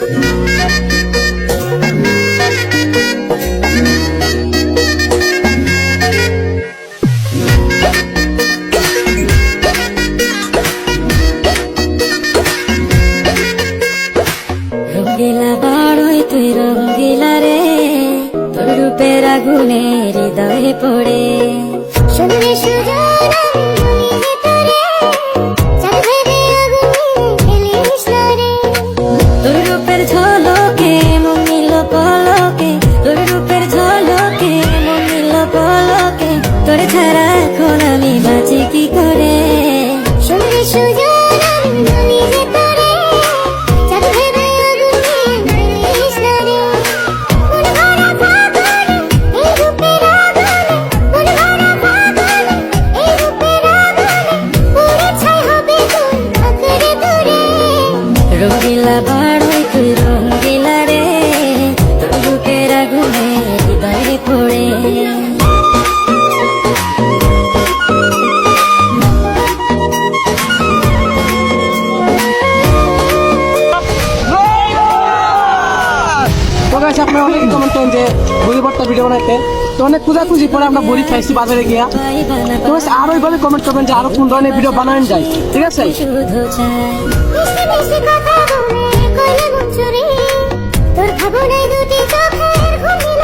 রঙ্গিলা বড়ই তুই রঙ্গিলা রে, তোর রূপের আগুনে হৃদয়ে পড়ে। শুনলে সুজন আমি বলি যে তোরে, চাঁদ ভেবে আগুনে ফেলিস না রে। তোর রূপের ঝলকে মন নিল পলকে, তোর রূপের ঝলকে মন নিল পলকে, তোর ছাড়া এখন আমি বাঁচি কি করে। শুনলে সুজন আমি বলি যে তোরে, চাঁদ ভেবে আগুনে ফেলিস না রে। মন ভরা ফাগুনে এই রূপের আগুনে, মন ভরা ফাগুনে এই রূপের আগুনে, পুড়ে ছাই হবে তোর আঁকড়ে ধরে। রঙ্গিলা বড়ই তুই রঙ্গিলা রে, তোর রূপের আগুনে হৃদয়ে পড়ে। তো গাইস আপনারা অনেকে কমেন্ট করেন যে বড়ি ভর্তা ভিডিও বানাইতে, তো অনেক খুঁজি পরে আমরা বড়ি খাইছি বাজারে গিয়া। তো গাইস আরো এইভাবে কমেন্ট করবেন যে আরো কোন ধরনের ভিডিও বানানো যায়, ঠিক আছে? শুধু চাই মিষ্টি মিষ্টি কথা বলে কইলে মন চুরি, তোর ভাবনায় দুটি চোখের ঘুম দিল